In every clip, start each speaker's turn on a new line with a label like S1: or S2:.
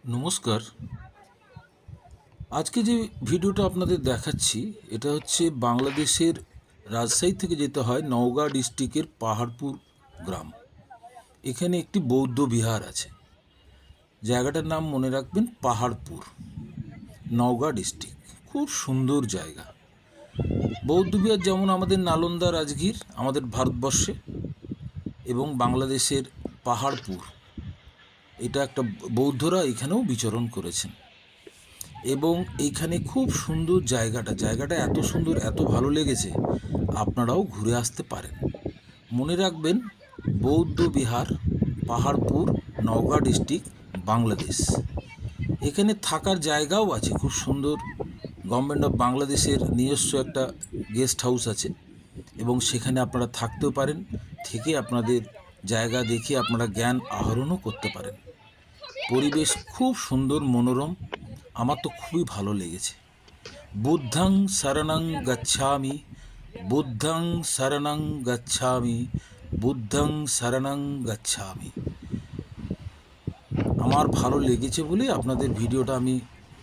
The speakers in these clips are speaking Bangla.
S1: নমস্কার। আজকে যে ভিডিওটা আপনাদের দেখাচ্ছি এটা হচ্ছে বাংলাদেশের রাজশাহী থেকে যেতে হয় নওগাঁ ডিস্ট্রিক্টের পাহাড়পুর গ্রাম। এখানে একটি বৌদ্ধ বিহার আছে। জায়গাটার নাম মনে রাখবেন, পাহাড়পুর, নওগাঁ ডিস্ট্রিক্ট। খুব সুন্দর জায়গা। বৌদ্ধ বিহার যেমন আমাদের নালন্দা, রাজগীর আমাদের ভারতবর্ষে, এবং বাংলাদেশের পাহাড়পুর, এটা একটা বৌদ্ধরা এখানেও বিচরণ করেছেন। এবং এইখানে খুব সুন্দর জায়গাটা এত সুন্দর, এত ভালো লেগেছে, আপনারাও ঘুরে আসতে পারেন। মনে রাখবেন, বৌদ্ধ বিহার, পাহাড়পুর, নওগাঁ ডিস্ট্রিক্ট, বাংলাদেশ। এখানে থাকার জায়গাও আছে খুব সুন্দর। গভর্নমেন্ট অফ বাংলাদেশের নিজস্ব একটা গেস্ট হাউস আছে, এবং সেখানে আপনারা থাকতেও পারেন। থেকে আপনাদের জায়গা দেখে আপনারা জ্ঞান আহরণও করতে পারেন। পরিবেশ খুব সুন্দর, মনোরম। আমার তো খুবই ভালো লেগেছে। বুদ্ধং শরণং গচ্ছামি, বুদ্ধং শরণং গচ্ছামি, বুদ্ধং শরণং গচ্ছামি। আমার ভালো লেগেছে বলে আপনাদের ভিডিওটা আমি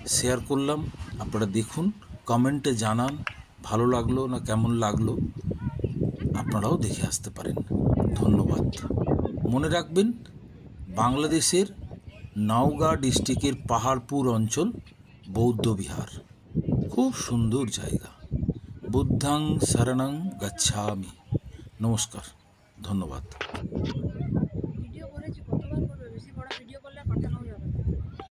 S1: শেয়ার করলাম। আপনারা দেখুন, কমেন্টে জানান ভালো লাগলো না কেমন লাগলো। আপনারাও দেখে আসতে পারেন। ধন্যবাদ। মনে রাখবেন, বাংলাদেশের নওগাঁ ডিস্ট্রিক্টের পাহাড়পুর অঞ্চল, বৌদ্ধ বিহার। খুব সুন্দর জায়গা। বুদ্ধং শরণং গচ্ছামি। নমস্কার, ধন্যবাদ।